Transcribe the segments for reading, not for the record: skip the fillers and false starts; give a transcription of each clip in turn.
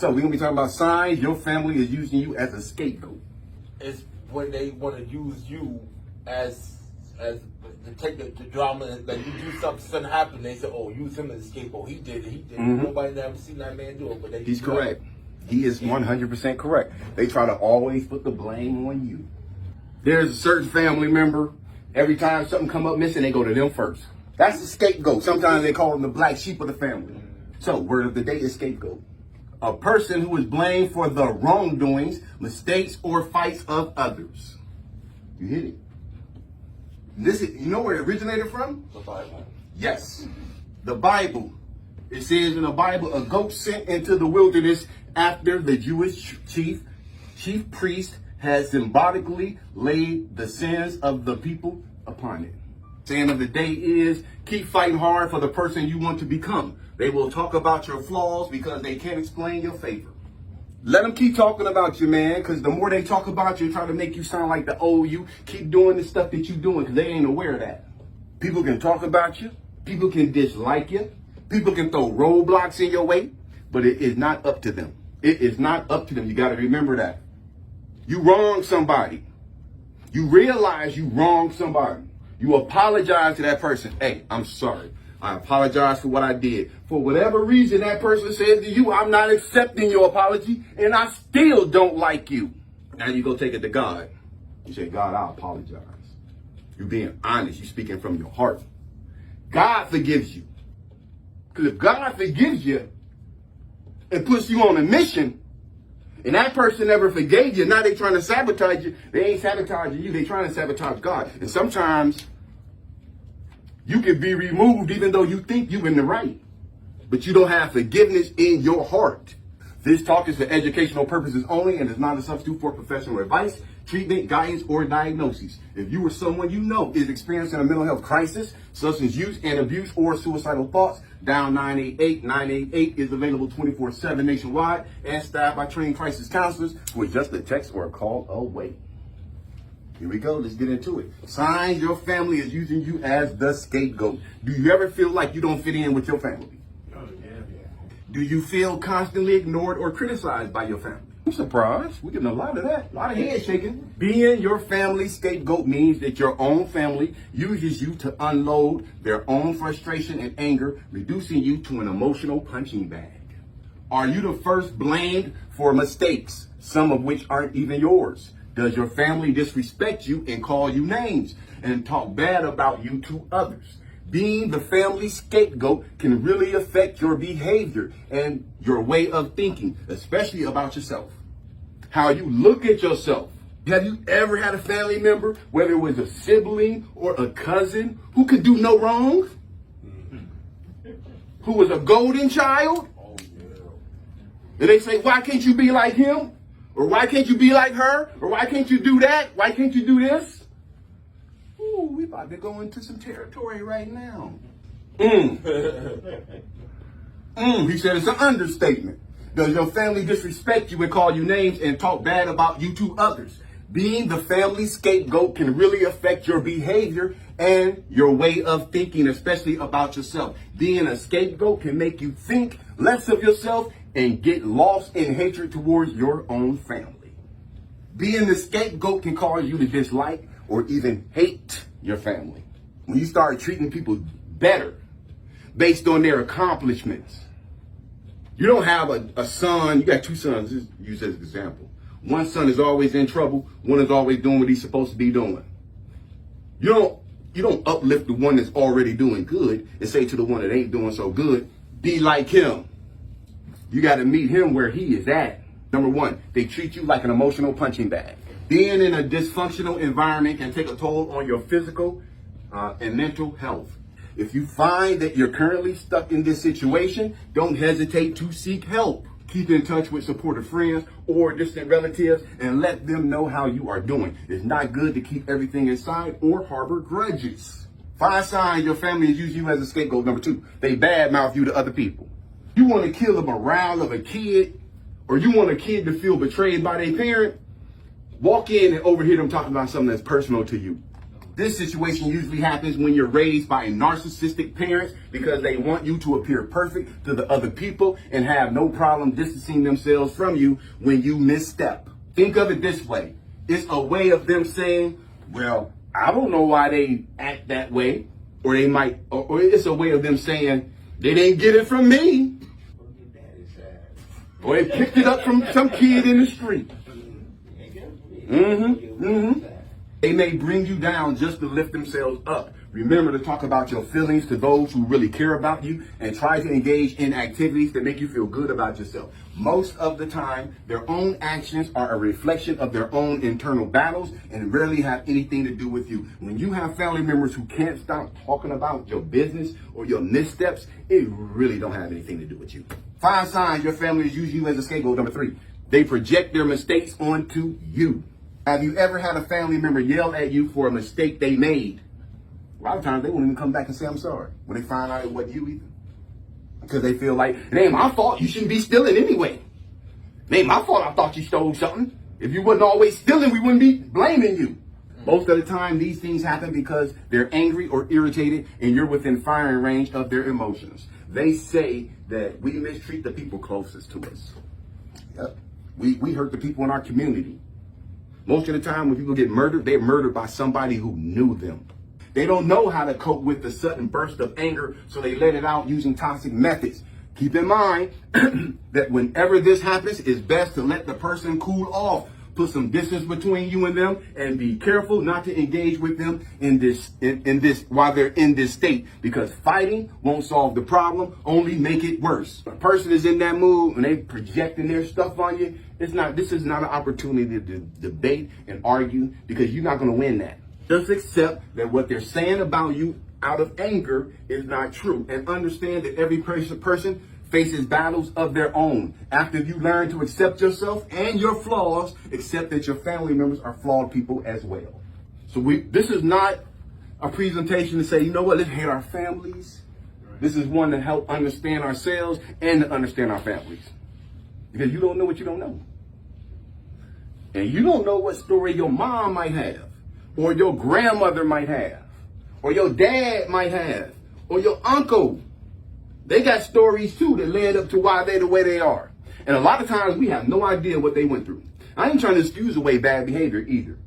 So we're gonna be talking about signs your family is using you as a scapegoat. It's when they want to use you as to take the drama, like you do something happen, they say, oh, use him as a scapegoat. He did it. Nobody never seen that man do it, but He's correct. He is 100% correct. They try to always put the blame on you. There's a certain family member, every time something come up missing, they go to them first. That's the scapegoat. Sometimes they call them the black sheep of the family. So, word of the day is scapegoat. A person who is blamed for the wrongdoings, mistakes, or fights of others. You hit it. You know where it originated from? The Bible. Yes, the Bible. It says in the Bible, a goat sent into the wilderness after the Jewish chief priest has symbolically laid the sins of the people upon it. Saying of the day is, keep fighting hard for the person you want to become. They will talk about your flaws because they can't explain your favor. Let them keep talking about you, man, because the more they talk about you, try to make you sound like the old you. Keep doing the stuff that you're doing because they ain't aware of that. People can talk about you. People can dislike you. People can throw roadblocks in your way, but it is not up to them. It is not up to them. You got to remember that. You wronged somebody. You realize you wronged somebody. You apologize to that person. Hey, I'm sorry. I apologize for what I did. For whatever reason that person said to you, I'm not accepting your apology, and I still don't like you. Now you go take it to God. You say, God, I apologize. You're being honest. You're speaking from your heart. God forgives you. Because if God forgives you and puts you on a mission, and that person never forgave you, now they trying to sabotage you. They ain't sabotaging you. They trying to sabotage God. And sometimes you can be removed even though you think you're in the right. But you don't have forgiveness in your heart. This talk is for educational purposes only and is not a substitute for professional advice, treatment, guidance, or diagnosis. If you or someone you know is experiencing a mental health crisis, substance use and abuse, or suicidal thoughts, Dial 988. 988 is available 24/7 nationwide and staffed by trained crisis counselors who are just a text or a call away. Here we go. Let's get into it. Signs your family is using you as the scapegoat. Do you ever feel like you don't fit in with your family? Do you feel constantly ignored or criticized by your family? I'm surprised. We're getting a lot of that. A lot of head shaking. Being your family's scapegoat means that your own family uses you to unload their own frustration and anger, reducing you to an emotional punching bag. Are you the first blamed for mistakes, some of which aren't even yours? Does your family disrespect you and call you names and talk bad about you to others? Being the family scapegoat can really affect your behavior and your way of thinking, especially about yourself. How you look at yourself. Have you ever had a family member, whether it was a sibling or a cousin, who could do no wrong? Who was a golden child? And they say, why can't you be like him? Or why can't you be like her? Or why can't you do that? Why can't you do this? Ooh, we about to go into some territory right now. He said it's an understatement. Does your family disrespect you and call you names and talk bad about you to others? Being the family scapegoat can really affect your behavior and your way of thinking, especially about yourself. Being a scapegoat can make you think less of yourself and get lost in hatred towards your own family. Being the scapegoat can cause you to dislike or even hate your family. When you start treating people better based on their accomplishments. You don't have a son, you got two sons, just use as an example. One son is always in trouble, one is always doing what he's supposed to be doing. You don't uplift the one that's already doing good and say to the one that ain't doing so good, be like him. You got to meet him where he is at. Number one, they treat you like an emotional punching bag. Being in a dysfunctional environment can take a toll on your physical and mental health. If you find that you're currently stuck in this situation, don't hesitate to seek help. Keep in touch with supportive friends or distant relatives and let them know how you are doing. It's not good to keep everything inside or harbor grudges. Find signs your family is using you as a scapegoat. Number two, they badmouth you to other people. You want to kill the morale of a kid, or you want a kid to feel betrayed by their parent, walk in and overhear them talking about something that's personal to you. This situation usually happens when you're raised by narcissistic parents because they want you to appear perfect to the other people and have no problem distancing themselves from you when you misstep. Think of it this way. It's a way of them saying, well, I don't know why they act that way. Or they might, or it's a way of them saying, they didn't get it from me. Or they picked it up from some kid in the street. They may bring you down just to lift themselves up. Remember to talk about your feelings to those who really care about you and try to engage in activities that make you feel good about yourself. Most of the time, their own actions are a reflection of their own internal battles and rarely have anything to do with you. When you have family members who can't stop talking about your business or your missteps, it really don't have anything to do with you. 5 signs your family is using you as a scapegoat. Number 3, they project their mistakes onto you. Have you ever had a family member yell at you for a mistake they made? A lot of times they won't even come back and say, I'm sorry, when they find out it wasn't you either. Because they feel like, it ain't my fault, you shouldn't be stealing anyway. It ain't my fault I thought you stole something. If you wasn't always stealing, we wouldn't be blaming you. Most of the time, these things happen because they're angry or irritated and you're within firing range of their emotions. They say that we mistreat the people closest to us. Yep. We hurt the people in our community. Most of the time when people get murdered, they're murdered by somebody who knew them. They don't know how to cope with the sudden burst of anger, so they let it out using toxic methods. Keep in mind that whenever this happens, it's best to let the person cool off. Put some distance between you and them, and be careful not to engage with them in this while they're in this state, because fighting won't solve the problem, only make it worse. If a person is in that mood and they projecting their stuff on you, this is not an opportunity to debate and argue, because you're not going to win that. Just accept that what they're saying about you out of anger is not true, and understand that every person faces battles of their own. After you learn to accept yourself and your flaws, accept that your family members are flawed people as well. So this is not a presentation to say, you know what, let's hate our families. This is one to help understand ourselves and to understand our families. Because you don't know what you don't know. And you don't know what story your mom might have, or your grandmother might have, or your dad might have, or your uncle. They got stories too that led up to why they're the way they are. And a lot of times we have no idea what they went through. I ain't trying to excuse away bad behavior either.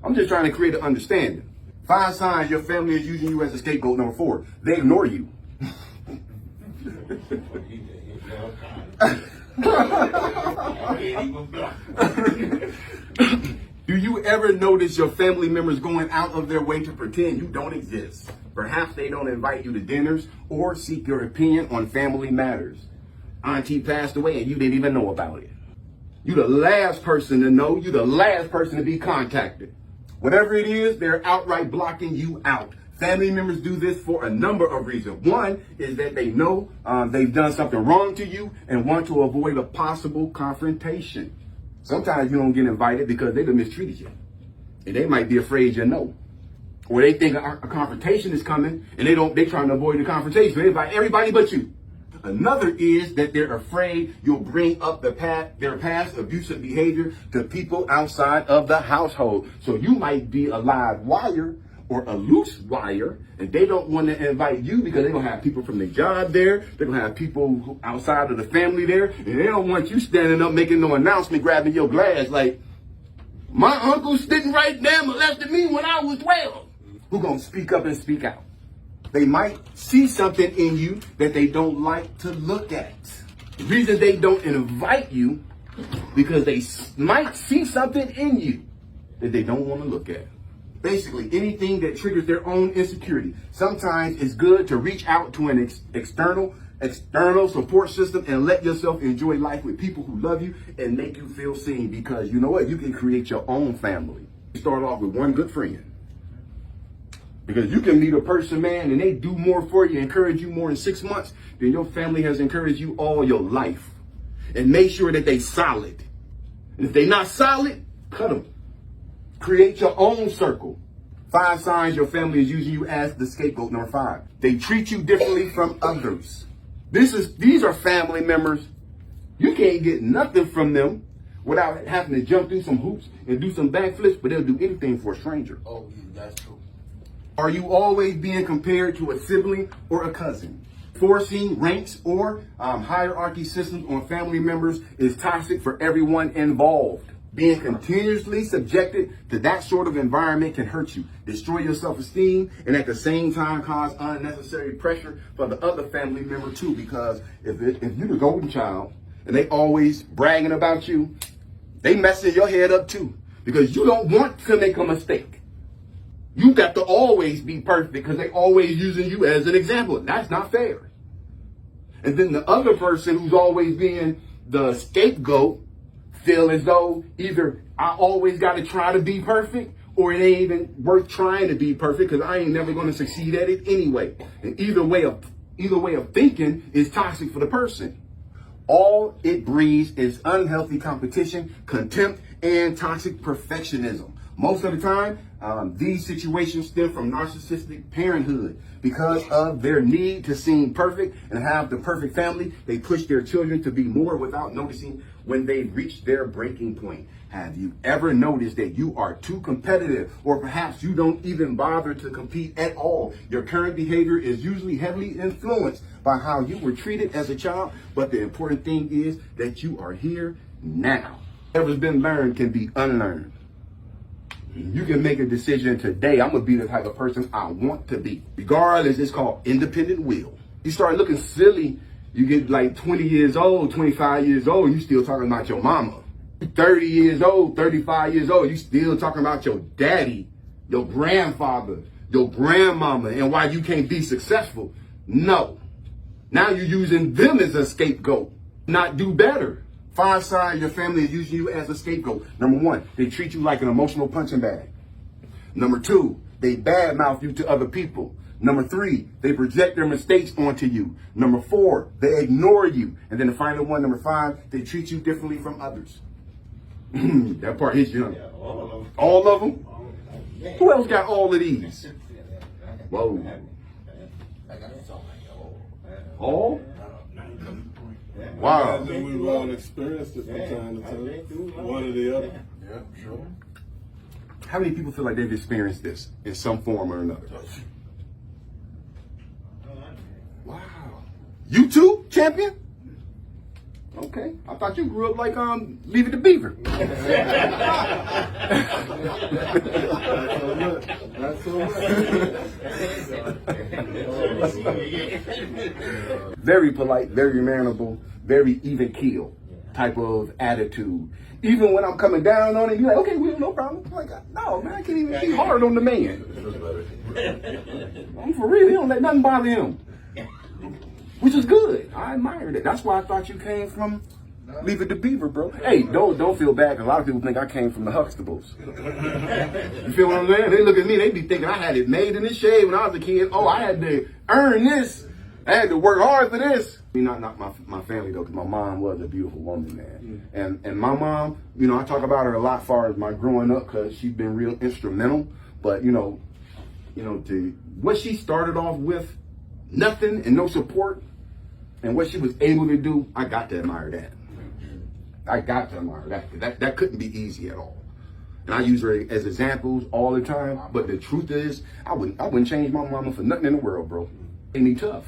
I'm just trying to create an understanding. 5 signs your family is using you as a scapegoat. Number 4, they ignore you. Do you ever notice your family members going out of their way to pretend you don't exist? Perhaps they don't invite you to dinners or seek your opinion on family matters. Auntie passed away and you didn't even know about it. You the last person to know. You the last person to be contacted. Whatever it is, they're outright blocking you out. Family members do this for a number of reasons. One is that they know they've done something wrong to you and want to avoid a possible confrontation. Sometimes you don't get invited because they done mistreated you. And they might be afraid you know. Or they think a confrontation is coming and they're trying to avoid the confrontation. So they invite everybody but you. Another is that they're afraid you'll bring up their past abusive behavior to people outside of the household. So you might be a live wire or a loose wire, and they don't want to invite you because they're going to have people from their job there. They're going to have people outside of the family there, and they don't want you standing up making no announcement, grabbing your glass like, my uncle sitting right there molested me when I was 12. Who going to speak up and speak out? They might see something in you that they don't like to look at. The reason they don't invite you, because they might see something in you that they don't want to look at. Basically, anything that triggers their own insecurity. Sometimes it's good to reach out to an external support system and let yourself enjoy life with people who love you and make you feel seen, because you know what? You can create your own family. You start off with one good friend. Because you can meet a person, man, and they do more for you, encourage you more in 6 months than your family has encouraged you all your life. And make sure that they solid. And if they're not solid, cut them. Create your own circle. 5 signs your family is using you as the scapegoat. Number 5, they treat you differently from others. These are family members. You can't get nothing from them without having to jump through some hoops and do some backflips, but they'll do anything for a stranger. Oh, yeah, that's true. Are you always being compared to a sibling or a cousin? Forcing ranks or hierarchy systems on family members is toxic for everyone involved. Being continuously subjected to that sort of environment can hurt you, destroy your self-esteem, and at the same time cause unnecessary pressure for the other family member too. Because if you're the golden child and they always bragging about you, they messing your head up too. Because you don't want to make a mistake. You got to always be perfect because they always using you as an example. That's not fair. And then the other person who's always being the scapegoat feel as though either I always got to try to be perfect or it ain't even worth trying to be perfect because I ain't never going to succeed at it anyway. And either way of thinking is toxic for the person. All it breeds is unhealthy competition, contempt, and toxic perfectionism. Most of the time, these situations stem from narcissistic parenthood. Because of their need to seem perfect and have the perfect family, they push their children to be more without noticing when they reach their breaking point. Have you ever noticed that you are too competitive, or perhaps you don't even bother to compete at all? Your current behavior is usually heavily influenced by how you were treated as a child, but the important thing is that you are here now. Whatever's been learned can be unlearned. You can make a decision today. I'm going to be the type of person I want to be. Regardless, it's called independent will. You start looking silly, you get like 20 years old, 25 years old, and you still talking about your mama. 30 years old, 35 years old, you still talking about your daddy, your grandfather, your grandmama, and why you can't be successful. No. Now you're using them as a scapegoat. Not do better. 5 sides of your family is using you as a scapegoat. Number 1, they treat you like an emotional punching bag. Number 2, they badmouth you to other people. Number 3, they project their mistakes onto you. Number 4, they ignore you. And then the final one, number 5, they treat you differently from others. That part hits you. Yeah, all of them. All of them? Who else got all of these? Whoa. All? Wow. I think we've all experienced it from time to time, one or the other. Yeah, sure. How many people feel like they've experienced this in some form or another? Wow. You too, champion? Okay. I thought you grew up like Leave It to Beaver. That's so much. Very polite, very mannerable, very even keel type of attitude. Even when I'm coming down on it, you're like, okay, well, no problem. I'm like, no, man, I can't even be hard on the man. I'm for real. He don't let nothing bother him. Which is good. I admired it. That's why I thought you came from Leave It to Beaver, bro. Hey, don't feel bad, because a lot of people think I came from the Huxtables. You feel what I'm saying? They look at me, they be thinking I had it made in the shade when I was a kid. Oh, I had to earn this. I had to work hard for this. Not my family, though, because my mom was a beautiful woman, man. And my mom, I talk about her a lot as far as my growing up, because she's been real instrumental. But, to what she started off with, nothing and no support, and what she was able to do, I got to admire that. I got to admire that. That couldn't be easy at all. And I use her as examples all the time. But the truth is, I wouldn't change my mama for nothing in the world, bro. Ain't he tough?